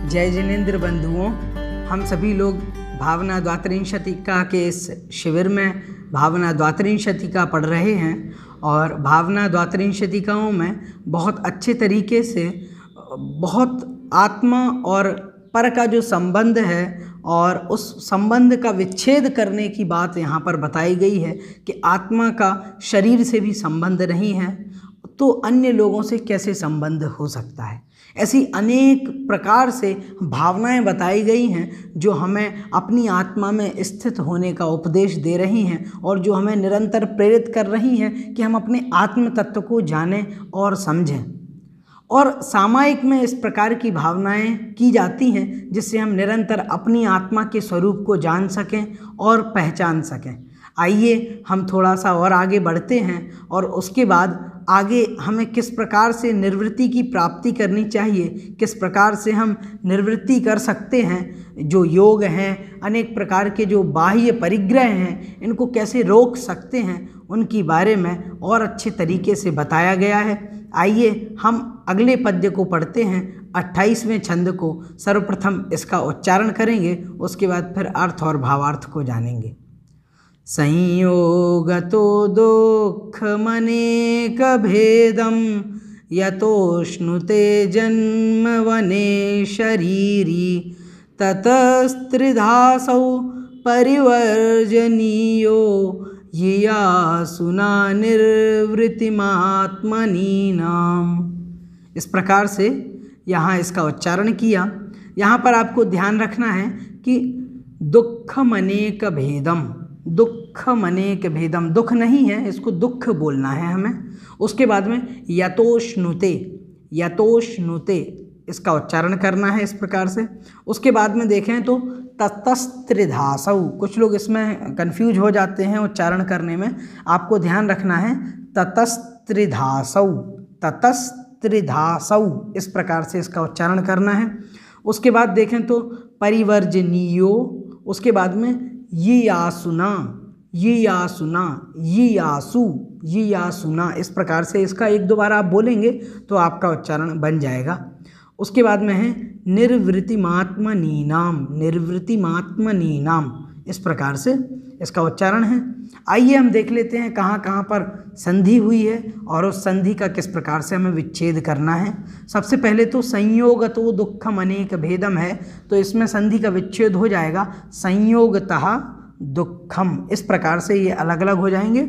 जय जिनेंद्र बंधुओं, हम सभी लोग भावना द्वात्रिंशतिका के इस शिविर में भावना द्वात्रिंशतिका पढ़ रहे हैं और भावना द्वात्रिंशतिकाओं में बहुत अच्छे तरीके से बहुत आत्मा और पर का जो संबंध है और उस संबंध का विच्छेद करने की बात यहाँ पर बताई गई है कि आत्मा का शरीर से भी संबंध नहीं है तो अन्य लोगों से कैसे संबंध हो सकता है। ऐसी अनेक प्रकार से भावनाएं बताई गई हैं जो हमें अपनी आत्मा में स्थित होने का उपदेश दे रही हैं और जो हमें निरंतर प्रेरित कर रही हैं कि हम अपने आत्म तत्व को जानें और समझें। और सामायिक में इस प्रकार की भावनाएं की जाती हैं जिससे हम निरंतर अपनी आत्मा के स्वरूप को जान सकें और पहचान सकें। आइए हम थोड़ा सा और आगे बढ़ते हैं और उसके बाद आगे हमें किस प्रकार से निर्वृत्ति की प्राप्ति करनी चाहिए, किस प्रकार से हम निर्वृत्ति कर सकते हैं, जो योग हैं, अनेक प्रकार के जो बाह्य परिग्रह हैं, इनको कैसे रोक सकते हैं, उनके बारे में और अच्छे तरीके से बताया गया है। आइए हम अगले पद्य को पढ़ते हैं, 28वें छंद को। सर्वप्रथम इसका उच्चारण करेंगे, उसके बाद फिर अर्थ और भावार्थ को जानेंगे। संयोगतो दुःखमनेक भेदं यतोष्णुते जन्मवने शरीरी ततस्त्रिधासौ परिवर्जनीयो ययासुना निर्वृतिमात्मनीनाम्। इस प्रकार से यहाँ इसका उच्चारण किया। यहाँ पर आपको ध्यान रखना है कि दुःखमनेक भेदम, दुःखमनेक भेदम, दुख नहीं है, इसको दुख बोलना है हमें। उसके बाद में यतोष्णुते, यतोष्णुते इसका उच्चारण करना है इस प्रकार से। उसके बाद में देखें तो ततस्त्रिधासौ, कुछ लोग इसमें कंफ्यूज हो जाते हैं उच्चारण करने में, आपको ध्यान रखना है ततस्त्रिधासौ, ततस्त्रिधासौ इस प्रकार से इसका उच्चारण करना है। उसके बाद देखें तो परिवर्जनीयो, उसके बाद में ययासुना, ययासुना, ययासु, ययासुना इस प्रकार से इसका एक दो बार आप बोलेंगे तो आपका उच्चारण बन जाएगा। उसके बाद में है निर्वृतिमात्मनीनाम, निर्वृतिमात्मनीनाम इस प्रकार से इसका उच्चारण है। आइए हम देख लेते हैं कहाँ कहाँ पर संधि हुई है और उस संधि का किस प्रकार से हमें विच्छेद करना है। सबसे पहले तो संयोगतो दुःखम अनेक भेदम है, तो इसमें संधि का विच्छेद हो जाएगा संयोगतः दुःखम, इस प्रकार से ये अलग अलग हो जाएंगे।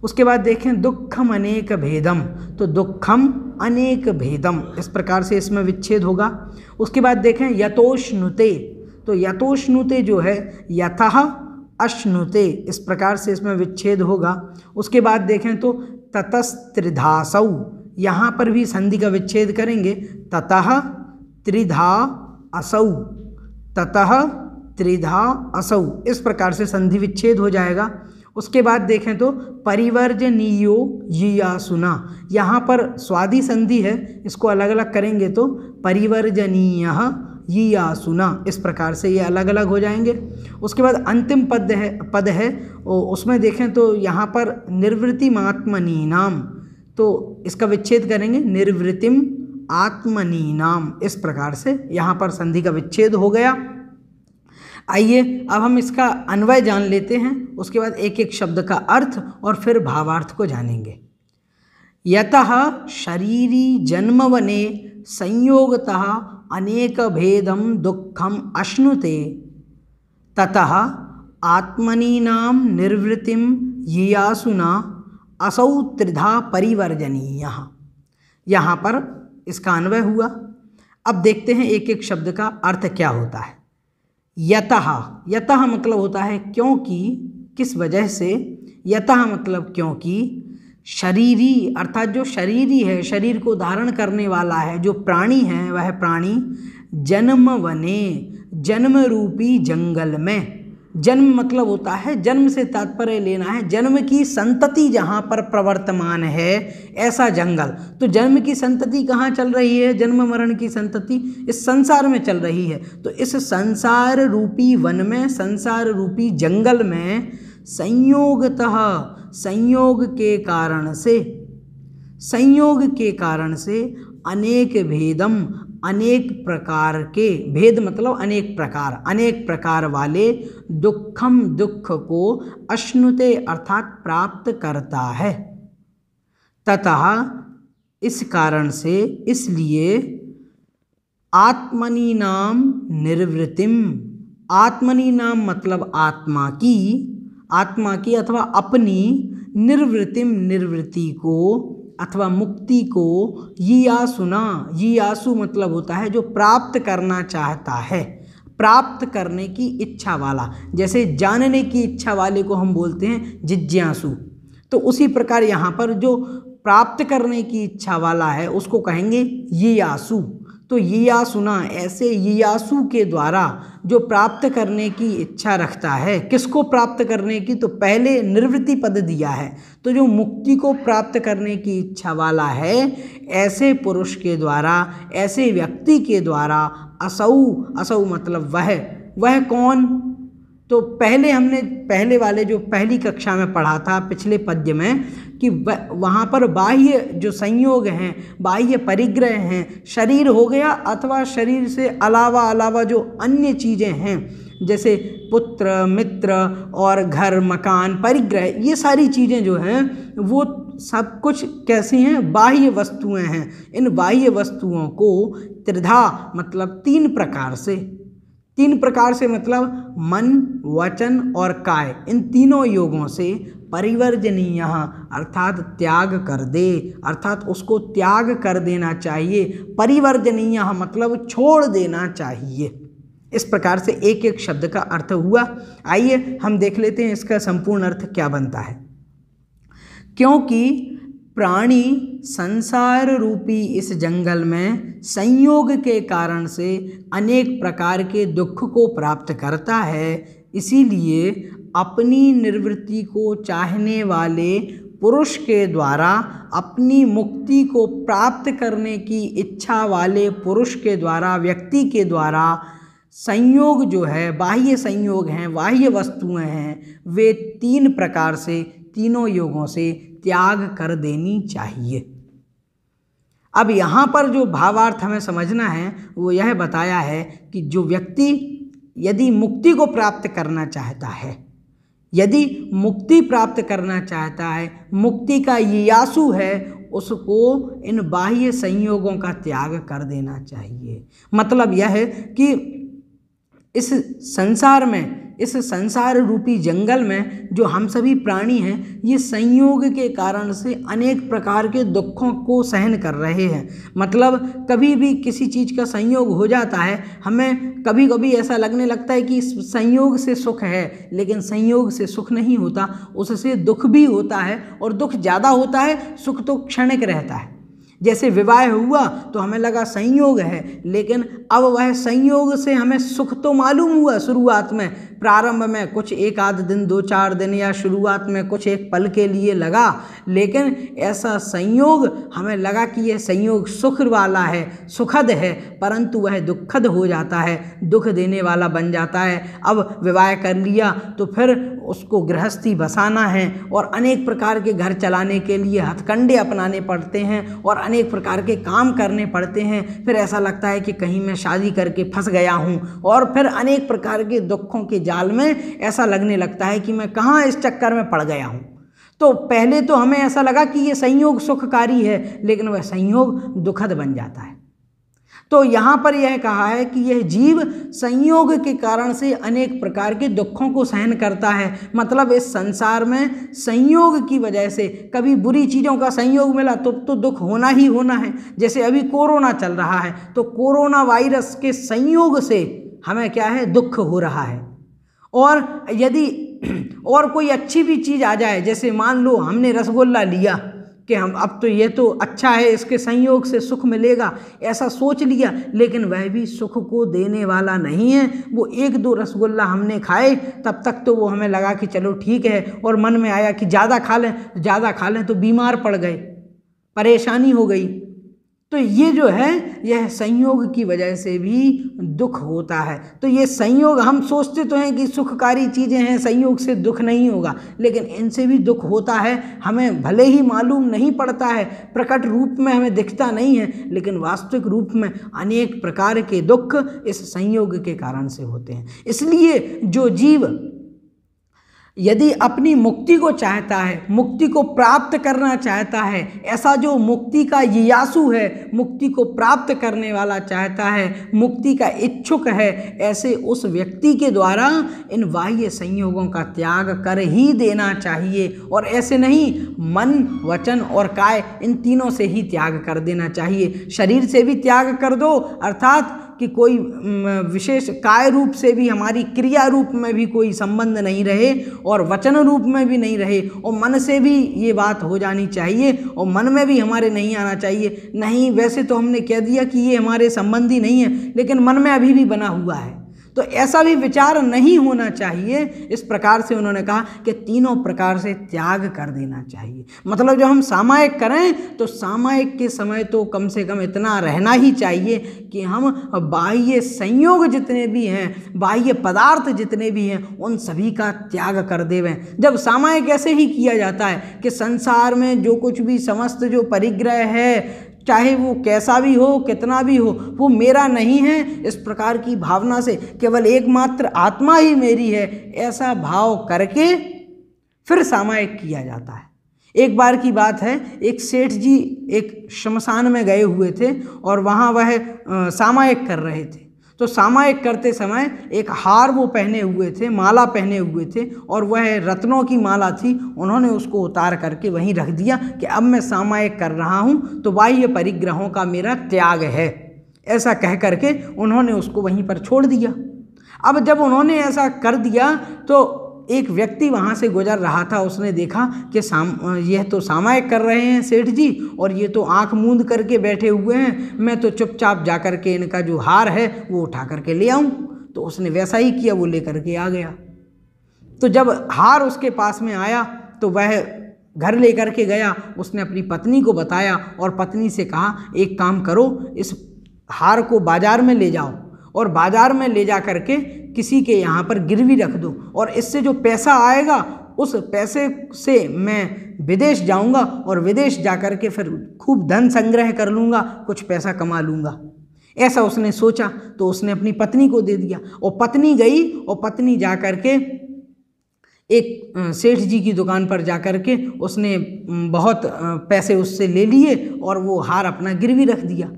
उसके बाद देखें दुःखम अनेक भेदम, तो दुःखम अनेक भेदम इस प्रकार से इसमें विच्छेद होगा। उसके बाद देखें यतोष्णुते, तो यतोष्णुते जो है यतः अश्नुते इस प्रकार से इसमें विच्छेद होगा। उसके बाद देखें तो ततस्त्रिधासौ, यहाँ पर भी संधि का विच्छेद करेंगे, ततः त्रिधा असौ, ततः त्रिधा असौ इस प्रकार से संधि विच्छेद हो जाएगा। उसके बाद देखें तो परिवर्जनीयो ययासुना, यहाँ पर स्वादि संधि है, इसको अलग अलग करेंगे तो परिवर्जनीयः ययासुना इस प्रकार से ये अलग अलग हो जाएंगे। उसके बाद अंतिम पद है उसमें देखें तो यहाँ पर निर्वृतिमात्मनीनाम, तो इसका विच्छेद करेंगे निर्वृतिम आत्मनीनाम इस प्रकार से यहाँ पर संधि का विच्छेद हो गया। आइए अब हम इसका अन्वय जान लेते हैं, उसके बाद एक एक शब्द का अर्थ और फिर भावार्थ को जानेंगे। यतः शरीरी जन्मवने संयोगतः अनेक भेदम दुःखम अश्नुते ततः आत्मनीनाम निर्वृतिम ययासुना असौ त्रिधा परिवर्जनीयः। यहाँ पर इसका अन्वय हुआ। अब देखते हैं एक एक शब्द का अर्थ क्या होता है। यतः, यतः मतलब होता है क्योंकि, किस वजह से, यतः मतलब क्योंकि, शरीरी अर्थात जो शरीरी है, शरीर को धारण करने वाला है, जो प्राणी है वह प्राणी जन्म वने, जन्म रूपी जंगल में, जन्म मतलब होता है जन्म से तात्पर्य लेना है जन्म की संतति जहाँ पर प्रवर्तमान है ऐसा जंगल। तो जन्म की संतति कहाँ चल रही है, जन्म मरण की संतति इस संसार में चल रही है। तो इस संसार रूपी वन में, संसार रूपी जंगल में संयोगतः, संयोग के कारण से, संयोग के कारण से अनेक भेदम, अनेक प्रकार के, भेद मतलब अनेक प्रकार वाले दुखम दुख को अश्नुते अर्थात प्राप्त करता है। ततः इस कारण से, इसलिए आत्मनि नाम निर्वृतिम, आत्मनि नाम मतलब आत्मा की अथवा अपनी, निर्वृतिम निर्वृत्ति को अथवा मुक्ति को, यीयासु मतलब होता है जो प्राप्त करना चाहता है, प्राप्त करने की इच्छा वाला। जैसे जानने की इच्छा वाले को हम बोलते हैं जिज्ञासु, तो उसी प्रकार यहाँ पर जो प्राप्त करने की इच्छा वाला है उसको कहेंगे यीयासु। तो यीयासुना, ऐसे यीयासु के द्वारा जो प्राप्त करने की इच्छा रखता है, किसको प्राप्त करने की, तो पहले निर्वृत्ति पद दिया है, तो जो मुक्ति को प्राप्त करने की इच्छा वाला है, ऐसे पुरुष के द्वारा, ऐसे व्यक्ति के द्वारा, असौ मतलब वह कौन, तो पहले हमने पहले वाले जो पहली कक्षा में पढ़ा था पिछले पद्य में कि वहाँ पर बाह्य जो संयोग हैं, बाह्य परिग्रह हैं, शरीर हो गया अथवा शरीर से अलावा जो अन्य चीज़ें हैं जैसे पुत्र मित्र और घर मकान परिग्रह, ये सारी चीज़ें जो हैं वो सब कुछ कैसी हैं, बाह्य वस्तुएं हैं। इन बाह्य वस्तुओं को त्रिधा मतलब तीन प्रकार से मतलब मन वचन और काय, इन तीनों योगों से परिवर्जनीय अर्थात त्याग कर दे, अर्थात उसको त्याग कर देना चाहिए। परिवर्जनीय मतलब छोड़ देना चाहिए। इस प्रकार से एक एक शब्द का अर्थ हुआ। आइए हम देख लेते हैं इसका संपूर्ण अर्थ क्या बनता है। क्योंकि प्राणी संसार रूपी इस जंगल में संयोग के कारण से अनेक प्रकार के दुख को प्राप्त करता है, इसीलिए अपनी निर्वृत्ति को चाहने वाले पुरुष के द्वारा, अपनी मुक्ति को प्राप्त करने की इच्छा वाले पुरुष के द्वारा, व्यक्ति के द्वारा संयोग जो है, बाह्य संयोग हैं, बाह्य वस्तुएं हैं, वे तीन प्रकार से, तीनों योगों से त्याग कर देनी चाहिए। अब यहाँ पर जो भावार्थ हमें समझना है वो यह बताया है कि जो व्यक्ति यदि मुक्ति को प्राप्त करना चाहता है, यदि मुक्ति प्राप्त करना चाहता है, मुक्ति का यीयासु है, उसको इन बाह्य संयोगों का त्याग कर देना चाहिए। मतलब यह है कि इस संसार में, इस संसार रूपी जंगल में जो हम सभी प्राणी हैं, ये संयोग के कारण से अनेक प्रकार के दुखों को सहन कर रहे हैं। मतलब कभी भी किसी चीज़ का संयोग हो जाता है, हमें कभी कभी ऐसा लगने लगता है कि इस संयोग से सुख है, लेकिन संयोग से सुख नहीं होता, उससे दुख भी होता है और दुख ज़्यादा होता है, सुख तो क्षणिक रहता है। जैसे विवाह हुआ तो हमें लगा संयोग है, लेकिन अब वह संयोग से हमें सुख तो मालूम हुआ शुरुआत में, प्रारंभ में कुछ एक आध दिन, दो चार दिन या शुरुआत में कुछ एक पल के लिए लगा, लेकिन ऐसा संयोग हमें लगा कि यह संयोग सुख वाला है, सुखद है, परंतु वह दुखद हो जाता है, दुख देने वाला बन जाता है। अब विवाह कर लिया तो फिर उसको गृहस्थी बसाना है और अनेक प्रकार के घर चलाने के लिए हथकंडे अपनाने पड़ते हैं और अनेक प्रकार के काम करने पड़ते हैं। फिर ऐसा लगता है कि कहीं मैं शादी करके फंस गया हूँ और फिर अनेक प्रकार के दुखों के जाल में ऐसा लगने लगता है कि मैं कहाँ इस चक्कर में पड़ गया हूँ। तो पहले तो हमें ऐसा लगा कि ये संयोग सुखकारी है, लेकिन वह संयोग दुखद बन जाता है। तो यहाँ पर यह कहा है कि यह जीव संयोग के कारण से अनेक प्रकार के दुखों को सहन करता है। मतलब इस संसार में संयोग की वजह से कभी बुरी चीज़ों का संयोग मिला तो दुख होना ही होना है। जैसे अभी कोरोना चल रहा है तो कोरोना वायरस के संयोग से हमें क्या है, दुख हो रहा है। और यदि और कोई अच्छी भी चीज़ आ जाए, जैसे मान लो हमने रसगुल्ला लिया कि हम अब तो ये तो अच्छा है, इसके संयोग से सुख मिलेगा, ऐसा सोच लिया, लेकिन वह भी सुख को देने वाला नहीं है। वो एक दो रसगुल्ला हमने खाए, तब तक तो वो हमें लगा कि चलो ठीक है, और मन में आया कि ज़्यादा खा लें तो बीमार पड़ गए, परेशानी हो गई। तो ये जो है यह संयोग की वजह से भी दुख होता है। तो ये संयोग, हम सोचते तो हैं कि सुखकारी चीज़ें हैं, संयोग से दुख नहीं होगा, लेकिन इनसे भी दुख होता है। हमें भले ही मालूम नहीं पड़ता है, प्रकट रूप में हमें दिखता नहीं है, लेकिन वास्तविक रूप में अनेक प्रकार के दुख इस संयोग के कारण से होते हैं। इसलिए जो जीव यदि अपनी मुक्ति को चाहता है, मुक्ति को प्राप्त करना चाहता है, ऐसा जो मुक्ति का जिज्ञासु है, मुक्ति को प्राप्त करने वाला चाहता है, मुक्ति का इच्छुक है, ऐसे उस व्यक्ति के द्वारा इन बाह्य संयोगों का त्याग कर ही देना चाहिए। और ऐसे नहीं, मन, वचन और काय, इन तीनों से ही त्याग कर देना चाहिए। शरीर से भी त्याग कर दो, अर्थात कि कोई विशेष काय रूप से भी, हमारी क्रिया रूप में भी कोई संबंध नहीं रहे, और वचन रूप में भी नहीं रहे, और मन से भी ये बात हो जानी चाहिए, और मन में भी हमारे नहीं आना चाहिए। नहीं, वैसे तो हमने कह दिया कि ये हमारे संबंधी नहीं है, लेकिन मन में अभी भी बना हुआ है, तो ऐसा भी विचार नहीं होना चाहिए। इस प्रकार से उन्होंने कहा कि तीनों प्रकार से त्याग कर देना चाहिए। मतलब जब हम सामायिक करें तो सामायिक के समय तो कम से कम इतना रहना ही चाहिए कि हम बाह्य संयोग जितने भी हैं, बाह्य पदार्थ जितने भी हैं, उन सभी का त्याग कर देवें। जब सामायिक ऐसे ही किया जाता है कि संसार में जो कुछ भी, समस्त जो परिग्रह है, चाहे वो कैसा भी हो, कितना भी हो, वो मेरा नहीं है, इस प्रकार की भावना से केवल एकमात्र आत्मा ही मेरी है, ऐसा भाव करके फिर सामायिक किया जाता है। एक बार की बात है, एक सेठ जी एक शमशान में गए हुए थे और वहाँ वह सामायिक कर रहे थे। तो सामायिक करते समय एक हार वो पहने हुए थे, माला पहने हुए थे, और वह रत्नों की माला थी। उन्होंने उसको उतार करके वहीं रख दिया कि अब मैं सामायिक कर रहा हूँ, तो बाह्य परिग्रहों का मेरा त्याग है, ऐसा कह करके उन्होंने उसको वहीं पर छोड़ दिया। अब जब उन्होंने ऐसा कर दिया तो एक व्यक्ति वहाँ से गुजर रहा था, उसने देखा कि यह तो सामायिक कर रहे हैं सेठ जी, और ये तो आंख मूंद करके बैठे हुए हैं, मैं तो चुपचाप जा कर के इनका जो हार है वो उठा करके ले आऊँ। तो उसने वैसा ही किया, वो ले करके आ गया। तो जब हार उसके पास में आया तो वह घर ले करके गया, उसने अपनी पत्नी को बताया और पत्नी से कहा, एक काम करो, इस हार को बाजार में ले जाओ और बाजार में ले जा करके किसी के यहाँ पर गिरवी रख दो, और इससे जो पैसा आएगा उस पैसे से मैं विदेश जाऊँगा और विदेश जा कर के फिर खूब धन संग्रह कर लूँगा, कुछ पैसा कमा लूँगा। ऐसा उसने सोचा, तो उसने अपनी पत्नी को दे दिया, और पत्नी गई और पत्नी जा कर के एक सेठ जी की दुकान पर जा कर के उसने बहुत पैसे उससे ले लिए और वो हार अपना गिरवी रख दिया।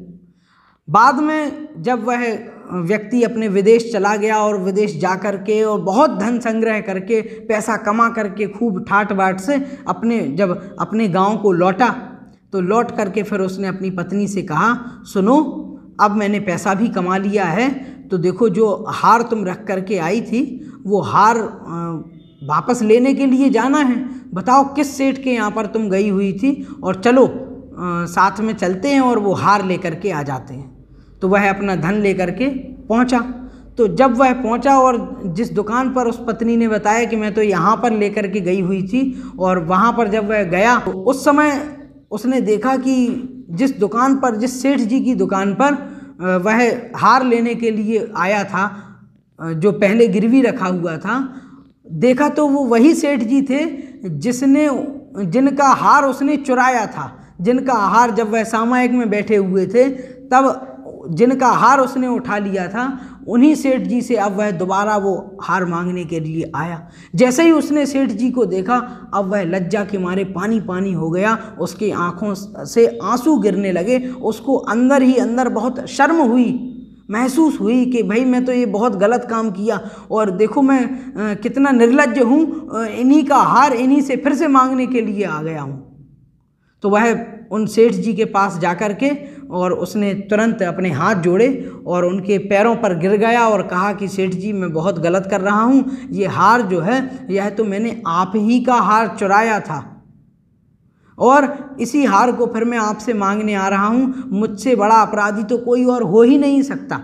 बाद में जब वह व्यक्ति अपने विदेश चला गया और विदेश जा कर के और बहुत धन संग्रह करके, पैसा कमा करके खूब ठाट बाट से जब अपने गांव को लौटा, तो लौट करके फिर उसने अपनी पत्नी से कहा, सुनो, अब मैंने पैसा भी कमा लिया है, तो देखो जो हार तुम रख करके आई थी, वो हार वापस लेने के लिए जाना है। बताओ किस सेठ के यहाँ पर तुम गई हुई थी, और चलो साथ में चलते हैं और वो हार लेकर के आ जाते हैं। तो वह अपना धन लेकर के पहुंचा। तो जब वह पहुंचा और जिस दुकान पर उस पत्नी ने बताया कि मैं तो यहाँ पर लेकर के गई हुई थी, और वहाँ पर जब वह गया तो उस समय उसने देखा कि जिस दुकान पर, जिस सेठ जी की दुकान पर वह हार लेने के लिए आया था, जो पहले गिरवी रखा हुआ था, देखा तो वो वही सेठ जी थे जिनका हार उसने चुराया था, जिनका हार जब वह सामायिक में बैठे हुए थे तब जिनका हार उसने उठा लिया था, उन्हीं सेठ जी से अब वह दोबारा वो हार मांगने के लिए आया। जैसे ही उसने सेठ जी को देखा, अब वह लज्जा के मारे पानी पानी हो गया, उसकी आंखों से आंसू गिरने लगे। उसको अंदर ही अंदर बहुत शर्म हुई, महसूस हुई कि भाई मैं तो ये बहुत गलत काम किया, और देखो मैं कितना निर्लज्ज हूँ, इन्हीं का हार इन्हीं से फिर से मांगने के लिए आ गया हूँ। तो वह उन सेठ जी के पास जाकर के और उसने तुरंत अपने हाथ जोड़े और उनके पैरों पर गिर गया और कहा कि सेठ जी, मैं बहुत गलत कर रहा हूँ, ये हार जो है यह तो मैंने आप ही का हार चुराया था, और इसी हार को फिर मैं आपसे मांगने आ रहा हूँ, मुझसे बड़ा अपराधी तो कोई और हो ही नहीं सकता।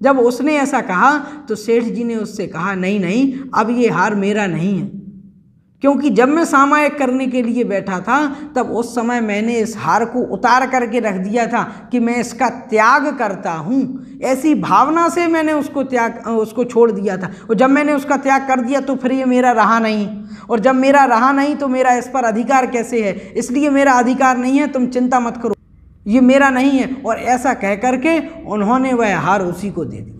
जब उसने ऐसा कहा तो सेठ जी ने उससे कहा, नहीं नहीं, अब ये हार मेरा नहीं है, क्योंकि जब मैं सामायिक करने के लिए बैठा था तब उस समय मैंने इस हार को उतार करके रख दिया था कि मैं इसका त्याग करता हूँ। ऐसी भावना से मैंने उसको छोड़ दिया था, और जब मैंने उसका त्याग कर दिया तो फिर ये मेरा रहा नहीं, और जब मेरा रहा नहीं तो मेरा इस पर अधिकार कैसे है, इसलिए मेरा अधिकार नहीं है, तुम चिंता मत करो, ये मेरा नहीं है। और ऐसा कह करके उन्होंने वह हार उसी को दे दिया।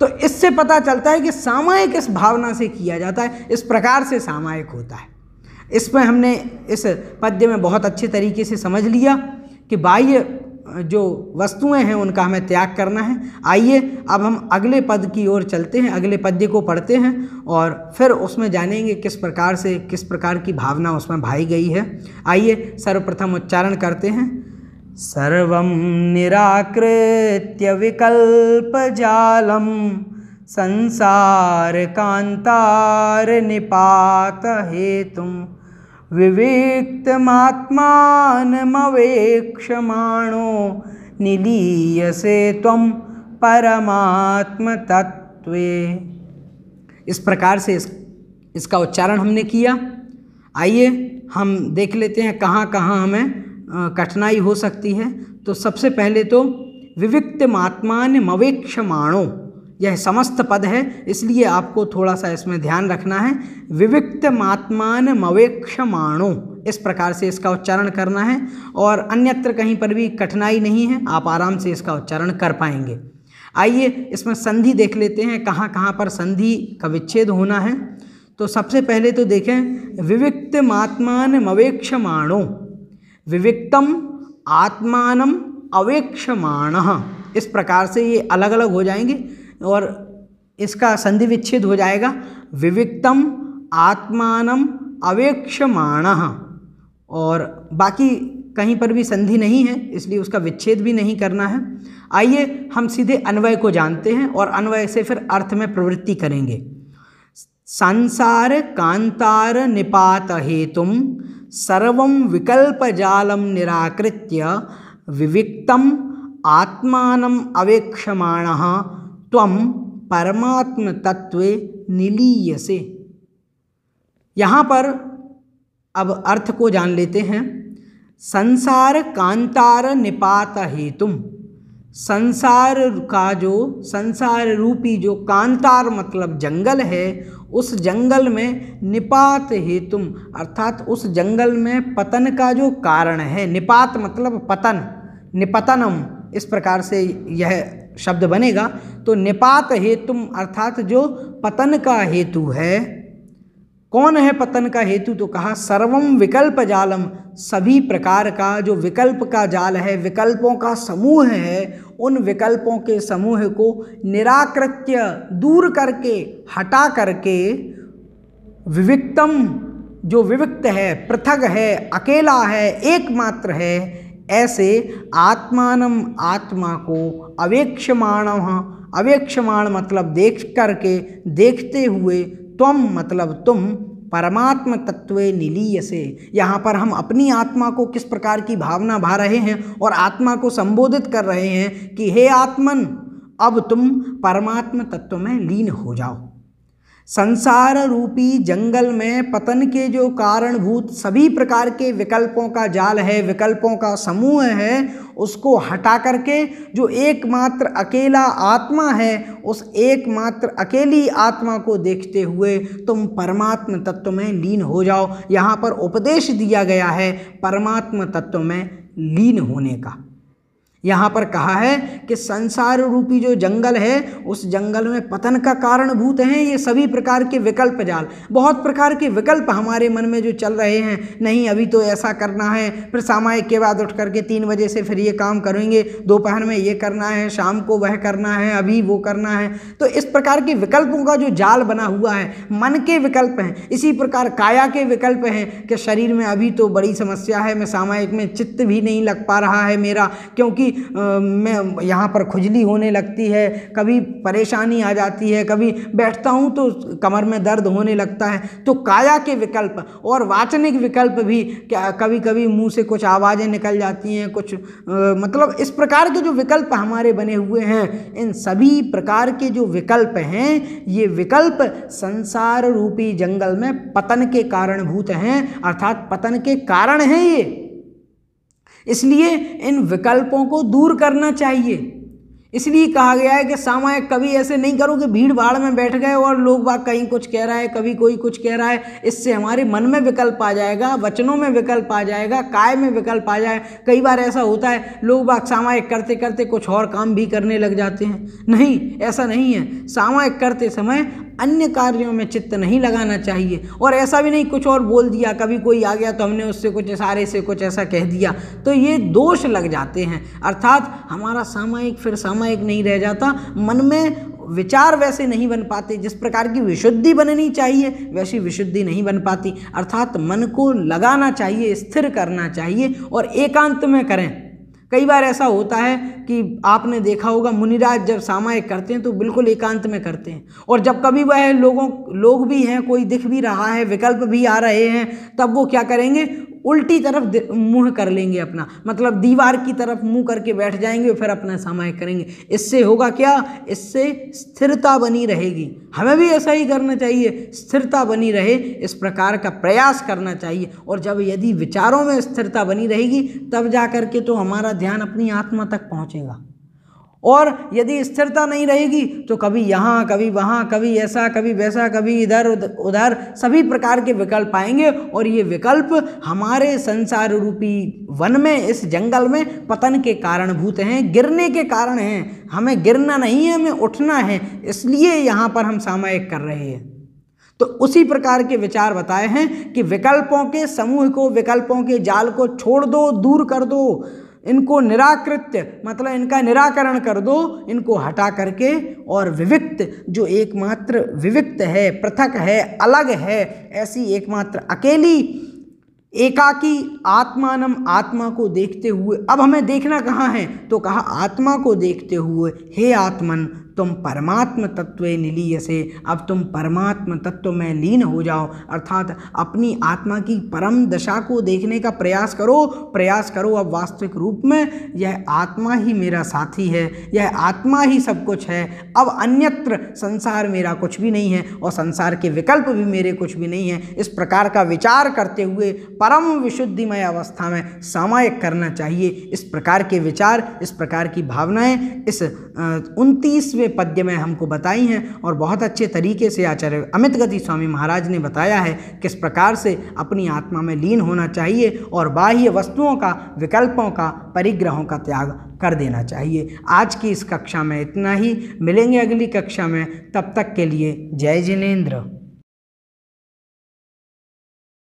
तो इससे पता चलता है कि सामायिक इस भावना से किया जाता है, इस प्रकार से सामायिक होता है। इसमें हमने इस पद्य में बहुत अच्छे तरीके से समझ लिया कि बाह्य जो वस्तुएं हैं उनका हमें त्याग करना है। आइए अब हम अगले पद की ओर चलते हैं, अगले पद्य को पढ़ते हैं और फिर उसमें जानेंगे किस प्रकार की भावना उसमें भाई गई है। आइए सर्वप्रथम उच्चारण करते हैं। सर्वं निराकृत्य विकल्पजालं संसार कांतार निपात हेतुं विविक्तमात्मानमवेक्षमाणो निलीयसे त्वं परमात्म तत्वे। इस प्रकार से इसका उच्चारण हमने किया। आइए हम देख लेते हैं कहाँ कहाँ हमें कठिनाई हो सकती है। तो सबसे पहले तो विविक्तमात्मान मवेक्षमाणो, यह समस्त पद है, इसलिए आपको थोड़ा सा इसमें ध्यान रखना है। विविक्तमात्मान मवेक्षमाणो, इस प्रकार से इसका उच्चारण करना है और अन्यत्र कहीं पर भी कठिनाई नहीं है, आप आराम से इसका उच्चारण कर पाएंगे। आइए इसमें संधि देख लेते हैं, कहाँ कहाँ पर संधि का विच्छेद होना है। तो सबसे पहले तो देखें विविक्तमात्मान मवेक्षमाणो, विविक्तम आत्मानम अवेक्षमाणः, इस प्रकार से ये अलग अलग हो जाएंगे और इसका संधि विच्छेद हो जाएगा विविक्तम आत्मानम अवेक्षमाणः, और बाकी कहीं पर भी संधि नहीं है इसलिए उसका विच्छेद भी नहीं करना है। आइए हम सीधे अन्वय को जानते हैं और अन्वय से फिर अर्थ में प्रवृत्ति करेंगे। संसार कांतार निपात हेतुम सर्वं विकल्पजालं निराकृत्य विविक्तम आत्मानम अवेक्षमाणः त्वं परमात्म तत्वे निलीयसे। यहाँ पर अब अर्थ को जान लेते हैं। संसार कांतार निपात हेतुम, संसार रूपी जो कांतार मतलब जंगल है, उस जंगल में निपात हेतुम अर्थात उस जंगल में पतन का जो कारण है, निपात मतलब पतन, निपतनम, इस प्रकार से यह शब्द बनेगा। तो निपात हेतुम अर्थात जो पतन का हेतु है, कौन है पतन का हेतु? तो कहा सर्वम विकल्प जालम, सभी प्रकार का जो विकल्प का जाल है, विकल्पों का समूह है, उन विकल्पों के समूह को निराकृत्य दूर करके, हटा करके, विविक्तम जो विविक्त है, पृथक है, अकेला है, एकमात्र है, ऐसे आत्मानम आत्मा को अवेक्षमाण, अवेक्षमाण मतलब देख करके, देखते हुए, त्वम मतलब तुम, परमात्म तत्वे निलीयसे, यहाँ पर हम अपनी आत्मा को किस प्रकार की भावना भा रहे हैं और आत्मा को संबोधित कर रहे हैं कि हे आत्मन, अब तुम परमात्म तत्व में लीन हो जाओ। संसार रूपी जंगल में पतन के जो कारणभूत सभी प्रकार के विकल्पों का जाल है, विकल्पों का समूह है, उसको हटा करके जो एकमात्र अकेला आत्मा है, उस एकमात्र अकेली आत्मा को देखते हुए तुम परमात्म तत्व में लीन हो जाओ। यहाँ पर उपदेश दिया गया है परमात्म तत्व में लीन होने का। यहाँ पर कहा है कि संसार रूपी जो जंगल है, उस जंगल में पतन का कारणभूत हैं ये सभी प्रकार के विकल्प जाल। बहुत प्रकार के विकल्प हमारे मन में जो चल रहे हैं, नहीं अभी तो ऐसा करना है, फिर सामायिक के बाद उठ करके 3 बजे से फिर ये काम करेंगे, दोपहर में ये करना है, शाम को वह करना है, अभी वो करना है। तो इस प्रकार के विकल्पों का जो जाल बना हुआ है, मन के विकल्प हैं। इसी प्रकार काया के विकल्प हैं कि शरीर में अभी तो बड़ी समस्या है, मैं सामायिक में चित्त भी नहीं लग पा रहा है मेरा, क्योंकि मैं यहाँ पर खुजली होने लगती है, कभी परेशानी आ जाती है, कभी बैठता हूँ तो कमर में दर्द होने लगता है। तो काया के विकल्प और वाचनिक विकल्प भी क्या, कभी कभी मुंह से कुछ आवाज़ें निकल जाती हैं, कुछ मतलब इस प्रकार के जो विकल्प हमारे बने हुए हैं, इन सभी प्रकार के जो विकल्प हैं, ये विकल्प संसार रूपी जंगल में पतन के कारणभूत हैं, अर्थात पतन के कारण हैं ये। इसलिए इन विकल्पों को दूर करना चाहिए। इसलिए कहा गया है कि सामायिक कभी ऐसे नहीं करो कि भीड़ भाड़ में बैठ गए और लोग बाग कहीं कुछ कह रहा है, कभी कोई कुछ कह रहा है, इससे हमारे मन में विकल्प आ जाएगा, वचनों में विकल्प आ जाएगा, काय में विकल्प आ जाए। कई बार ऐसा होता है लोग बाग सामायिक करते करते कुछ और काम भी करने लग जाते हैं। नहीं, ऐसा नहीं है। सामायिक करते समय अन्य कार्यों में चित्त नहीं लगाना चाहिए। और ऐसा भी नहीं कुछ और बोल दिया, कभी कोई आ गया तो हमने उससे कुछ इशारे से कुछ ऐसा कह दिया, तो ये दोष लग जाते हैं। अर्थात हमारा सामायिक फिर सामायिक नहीं रह जाता, मन में विचार वैसे नहीं बन पाते, जिस प्रकार की विशुद्धि बननी चाहिए वैसी विशुद्धि नहीं बन पाती। अर्थात मन को लगाना चाहिए, स्थिर करना चाहिए और एकांत में करें। कई बार ऐसा होता है कि आपने देखा होगा मुनिराज जब सामायिक करते हैं तो बिल्कुल एकांत में करते हैं, और जब कभी वह लोग भी हैं, कोई दिख भी रहा है, विकल्प भी आ रहे हैं, तब वो क्या करेंगे, उल्टी तरफ मुंह कर लेंगे अपना, मतलब दीवार की तरफ मुंह करके बैठ जाएंगे और फिर अपना सामायिक करेंगे। इससे होगा क्या, इससे स्थिरता बनी रहेगी। हमें भी ऐसा ही करना चाहिए, स्थिरता बनी रहे इस प्रकार का प्रयास करना चाहिए। और जब यदि विचारों में स्थिरता बनी रहेगी तब जा कर के तो हमारा ध्यान अपनी आत्मा तक पहुंचेगा। और यदि स्थिरता नहीं रहेगी तो कभी यहाँ, कभी वहाँ, कभी ऐसा, कभी वैसा, कभी इधर उधर, सभी प्रकार के विकल्प आएंगे और ये विकल्प हमारे संसार रूपी वन में, इस जंगल में पतन के कारणभूत हैं, गिरने के कारण हैं। हमें गिरना नहीं है, हमें उठना है, इसलिए यहाँ पर हम सामायिक कर रहे हैं। तो उसी प्रकार के विचार बताए हैं कि विकल्पों के समूह को, विकल्पों के जाल को छोड़ दो, दूर कर दो, इनको निराकृत्य मतलब इनका निराकरण कर दो, इनको हटा करके, और विविक्त जो एकमात्र विविक्त है, पृथक है, अलग है, ऐसी एकमात्र अकेली एकाकी आत्मानम, आत्मा को देखते हुए, अब हमें देखना कहाँ है, तो कहा आत्मा को देखते हुए, हे आत्मन तुम परमात्म तत्वे निलीयसे, अब तुम परमात्म तत्व में लीन हो जाओ। अर्थात अपनी आत्मा की परम दशा को देखने का प्रयास करो अब वास्तविक रूप में यह आत्मा ही मेरा साथी है, यह आत्मा ही सब कुछ है। अब अन्यत्र संसार मेरा कुछ भी नहीं है और संसार के विकल्प भी मेरे कुछ भी नहीं है। इस प्रकार का विचार करते हुए परम विशुद्धिमय अवस्था में सामायिक करना चाहिए। इस प्रकार के विचार, इस प्रकार की भावनाएं इस 29वें पद्य में हमको बताई हैं और बहुत अच्छे तरीके से आचार्य अमित गति स्वामी महाराज ने बताया है किस प्रकार से अपनी आत्मा में लीन होना चाहिए और बाह्य वस्तुओं का, विकल्पों का, परिग्रहों का त्याग कर देना चाहिए। आज की इस कक्षा में इतना ही, मिलेंगे अगली कक्षा में, तब तक के लिए जय जिनेंद्र।